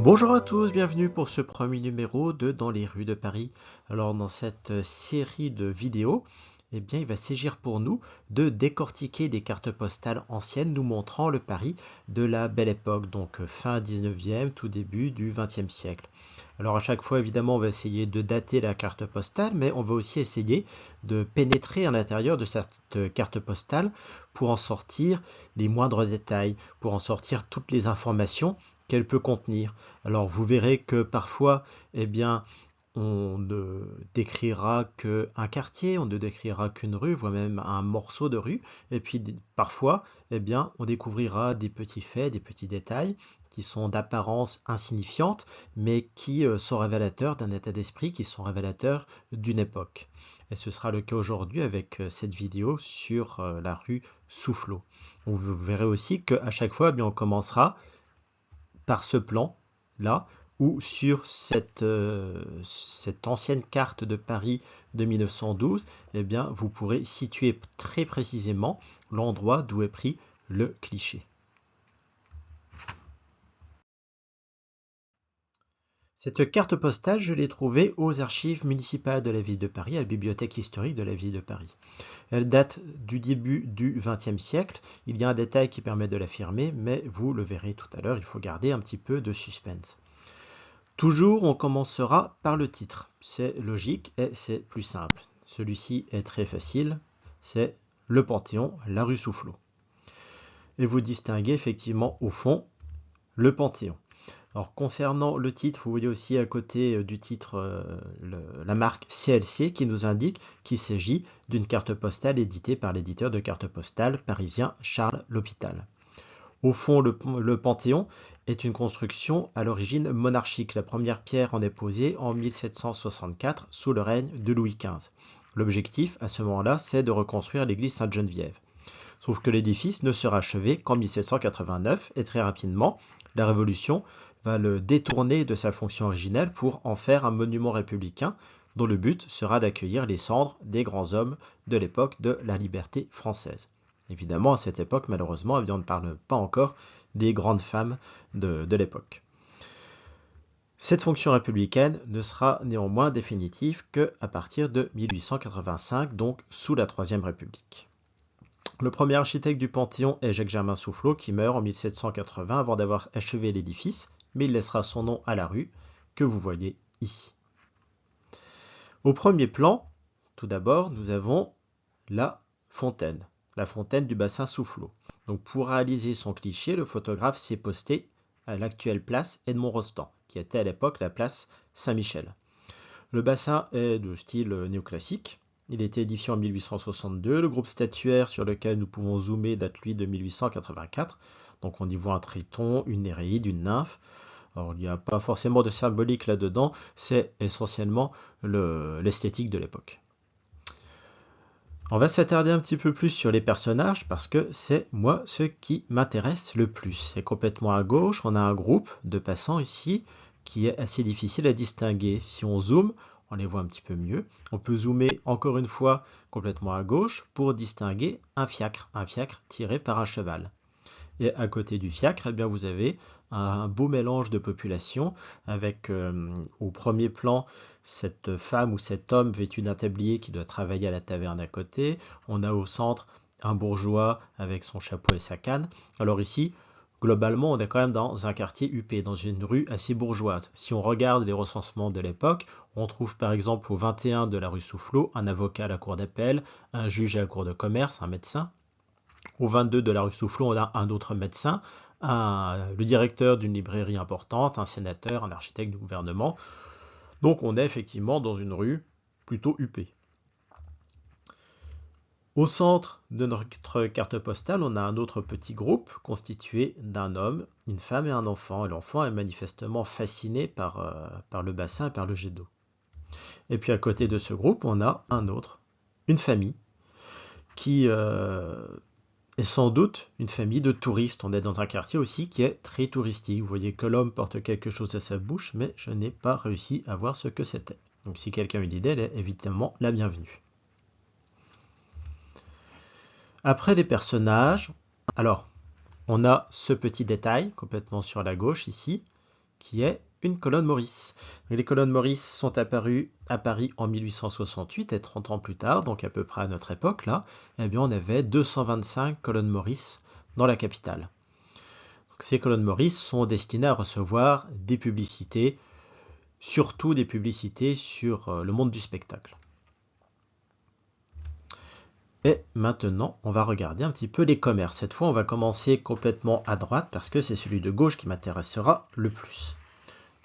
Bonjour à tous, bienvenue pour ce premier numéro de Dans les rues de Paris. Alors dans cette série de vidéos, eh bien, il va s'agir pour nous de décortiquer des cartes postales anciennes nous montrant le Paris de la Belle Époque, donc fin 19e, tout début du 20e siècle. Alors à chaque fois, évidemment, on va essayer de dater la carte postale, mais on va aussi essayer de pénétrer à l'intérieur de cette carte postale pour en sortir les moindres détails, pour en sortir toutes les informations qu'elle peut contenir. Alors vous verrez que parfois, eh bien, on ne décrira qu'un quartier, on ne décrira qu'une rue, voire même un morceau de rue. Et puis parfois, eh bien, on découvrira des petits faits, des petits détails qui sont d'apparence insignifiante, mais qui sont révélateurs d'un état d'esprit, qui sont révélateurs d'une époque. Et ce sera le cas aujourd'hui avec cette vidéo sur la rue Soufflot. Vous verrez aussi qu'à chaque fois, eh bien, on commencera par ce plan-là, ou sur cette ancienne carte de Paris de 1912, eh bien, vous pourrez situer très précisément l'endroit d'où est pris le cliché. Cette carte postale, je l'ai trouvée aux archives municipales de la ville de Paris, à la bibliothèque historique de la ville de Paris. Elle date du début du XXe siècle. Il y a un détail qui permet de l'affirmer, mais vous le verrez tout à l'heure, il faut garder un petit peu de suspense. Toujours, on commencera par le titre. C'est logique et c'est plus simple. Celui-ci est très facile. C'est le Panthéon, la rue Soufflot. Et vous distinguez effectivement au fond le Panthéon. Alors concernant le titre, vous voyez aussi à côté du titre la marque CLC qui nous indique qu'il s'agit d'une carte postale éditée par l'éditeur de cartes postales parisien Charles L'Hôpital. Au fond, le Panthéon est une construction à l'origine monarchique. La première pierre en est posée en 1764 sous le règne de Louis XV. L'objectif à ce moment-là, c'est de reconstruire l'église Sainte-Geneviève. Sauf que l'édifice ne sera achevé qu'en 1789 et très rapidement, la Révolution va le détourner de sa fonction originelle pour en faire un monument républicain dont le but sera d'accueillir les cendres des grands hommes de l'époque de la liberté française. Évidemment, à cette époque, malheureusement, on ne parle pas encore des grandes femmes de l'époque. Cette fonction républicaine ne sera néanmoins définitive qu'à partir de 1885, donc sous la Troisième République. Le premier architecte du Panthéon est Jacques-Germain Soufflot qui meurt en 1780 avant d'avoir achevé l'édifice, mais il laissera son nom à la rue que vous voyez ici. Au premier plan, tout d'abord, nous avons la fontaine du bassin Soufflot. Donc pour réaliser son cliché, le photographe s'est posté à l'actuelle place Edmond-Rostand, qui était à l'époque la place Saint-Michel. Le bassin est de style néoclassique. Il a été édifié en 1862. Le groupe statuaire sur lequel nous pouvons zoomer date lui de 1884. Donc on y voit un triton, une néréide, une nymphe. Alors il n'y a pas forcément de symbolique là-dedans, c'est essentiellement l'esthétique de l'époque. On va s'attarder un petit peu plus sur les personnages parce que c'est moi ce qui m'intéresse le plus. Et complètement à gauche, on a un groupe de passants ici qui est assez difficile à distinguer. Si on zoome, on les voit un petit peu mieux. On peut zoomer encore une fois complètement à gauche pour distinguer un fiacre tiré par un cheval. Et à côté du fiacre, eh bien, vous avez un beau mélange de population avec au premier plan cette femme ou cet homme vêtu d'un tablier qui doit travailler à la taverne à côté. On a au centre un bourgeois avec son chapeau et sa canne. Alors ici, globalement, on est quand même dans un quartier huppé, dans une rue assez bourgeoise. Si on regarde les recensements de l'époque, on trouve par exemple au 21 de la rue Soufflot un avocat à la cour d'appel, un juge à la cour de commerce, un médecin. Au 22 de la rue Soufflot, on a un autre médecin, le directeur d'une librairie importante, un sénateur, un architecte du gouvernement. Donc on est effectivement dans une rue plutôt huppée. Au centre de notre carte postale, on a un autre petit groupe constitué d'un homme, une femme et un enfant. Et l'enfant est manifestement fasciné par le bassin et par le jet d'eau. Et puis à côté de ce groupe, on a un autre, une famille qui est sans doute une famille de touristes. On est dans un quartier aussi qui est très touristique. Vous voyez que l'homme porte quelque chose à sa bouche, mais je n'ai pas réussi à voir ce que c'était. Donc si quelqu'un a une idée, elle est évidemment la bienvenue. Après les personnages, alors on a ce petit détail complètement sur la gauche ici, qui est une colonne Maurice. Les colonnes Maurice sont apparues à Paris en 1868 et 30 ans plus tard, donc à peu près à notre époque, là, eh bien on avait 225 colonnes Maurice dans la capitale. Donc, ces colonnes Maurice sont destinées à recevoir des publicités, surtout des publicités sur le monde du spectacle. Et maintenant, on va regarder un petit peu les commerces. Cette fois, on va commencer complètement à droite parce que c'est celui de gauche qui m'intéressera le plus.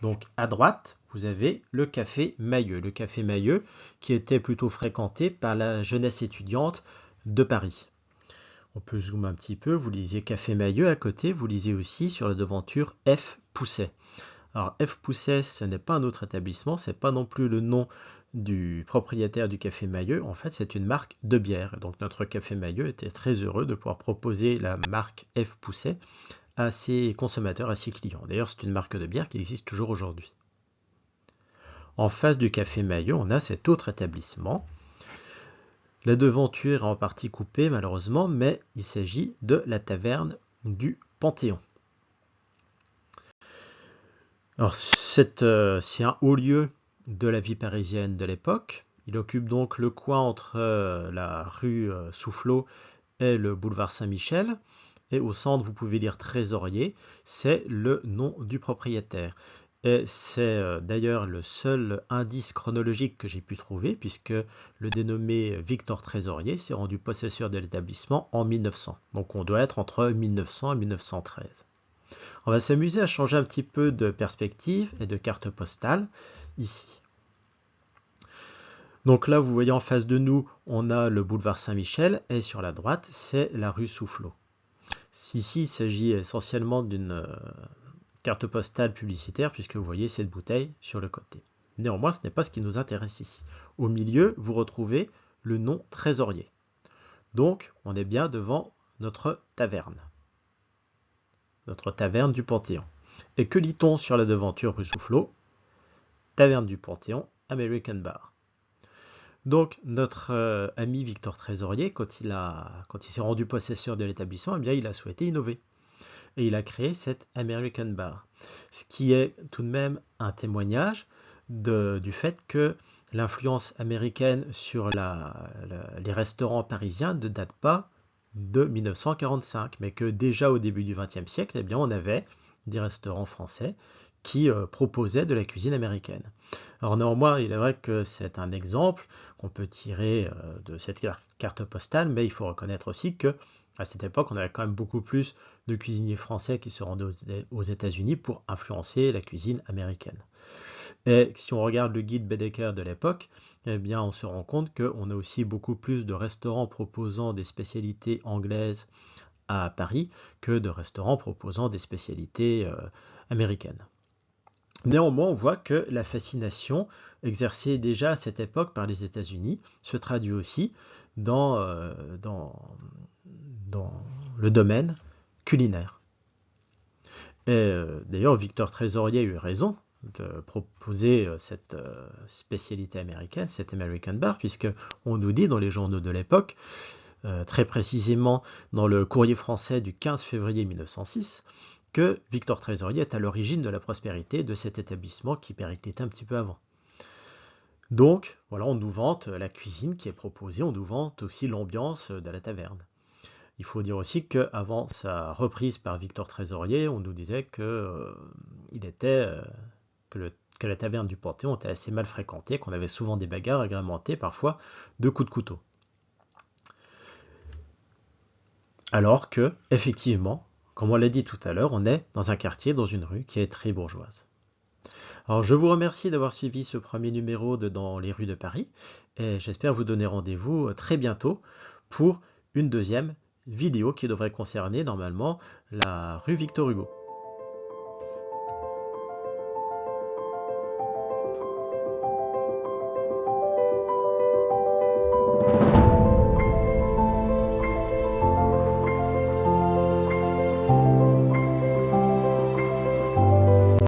Donc à droite, vous avez le café Mailleux. Le café Mailleux qui était plutôt fréquenté par la jeunesse étudiante de Paris. On peut zoomer un petit peu, vous lisez café Mailleux à côté, vous lisez aussi sur la devanture F. Pousset. Alors F. Pousset, ce n'est pas un autre établissement, ce n'est pas non plus le nom du propriétaire du café Mailleux, en fait c'est une marque de bière. Donc notre café Mailleux était très heureux de pouvoir proposer la marque F. Pousset à ses consommateurs, à ses clients. D'ailleurs, c'est une marque de bière qui existe toujours aujourd'hui. En face du café Maillot, on a cet autre établissement. La devanture est en partie coupée, malheureusement, mais il s'agit de la taverne du Panthéon. Alors, c'est un haut lieu de la vie parisienne de l'époque. Il occupe donc le coin entre la rue Soufflot et le boulevard Saint-Michel. Et au centre, vous pouvez lire Trésorier, c'est le nom du propriétaire. Et c'est d'ailleurs le seul indice chronologique que j'ai pu trouver, puisque le dénommé Victor Trésorier s'est rendu possesseur de l'établissement en 1900. Donc on doit être entre 1900 et 1913. On va s'amuser à changer un petit peu de perspective et de carte postale ici. Donc là, vous voyez en face de nous, on a le boulevard Saint-Michel, et sur la droite, c'est la rue Soufflot. Ici, il s'agit essentiellement d'une carte postale publicitaire, puisque vous voyez cette bouteille sur le côté. Néanmoins, ce n'est pas ce qui nous intéresse ici. Au milieu, vous retrouvez le nom Trésorier. Donc, on est bien devant notre taverne du Panthéon. Et que lit-on sur la devanture rue Soufflot? Taverne du Panthéon, American Bar. Donc, notre ami Victor Trésorier, quand il s'est rendu possesseur de l'établissement, eh bien, il a souhaité innover. Et il a créé cette American Bar. Ce qui est tout de même un témoignage du fait que l'influence américaine sur les restaurants parisiens ne date pas de 1945, mais que déjà au début du XXe siècle, eh bien, on avait des restaurants français qui proposaient de la cuisine américaine. Alors néanmoins, il est vrai que c'est un exemple qu'on peut tirer de cette carte postale, mais il faut reconnaître aussi que à cette époque, on avait quand même beaucoup plus de cuisiniers français qui se rendaient aux États-Unis pour influencer la cuisine américaine. Et si on regarde le guide Baedeker de l'époque, eh bien, on se rend compte qu'on a aussi beaucoup plus de restaurants proposant des spécialités anglaises à Paris que de restaurants proposant des spécialités américaines. Néanmoins, on voit que la fascination exercée déjà à cette époque par les États-Unis se traduit aussi dans le domaine culinaire. Et d'ailleurs, Victor Trésorier a eu raison de proposer cette spécialité américaine, cette American Bar, puisque on nous dit dans les journaux de l'époque, très précisément dans le Courrier français du 15 février 1906, que Victor Trésorier est à l'origine de la prospérité de cet établissement qui périclitait un petit peu avant. Donc, voilà, on nous vante la cuisine qui est proposée, on nous vante aussi l'ambiance de la taverne. Il faut dire aussi qu'avant sa reprise par Victor Trésorier, on nous disait que la taverne du Panthéon était assez mal fréquentée, qu'on avait souvent des bagarres agrémentées parfois de coups de couteau. Alors que, effectivement, comme on l'a dit tout à l'heure, on est dans un quartier, dans une rue qui est très bourgeoise. Alors je vous remercie d'avoir suivi ce premier numéro de Dans les rues de Paris et j'espère vous donner rendez-vous très bientôt pour une deuxième vidéo qui devrait concerner normalement la rue Victor Hugo.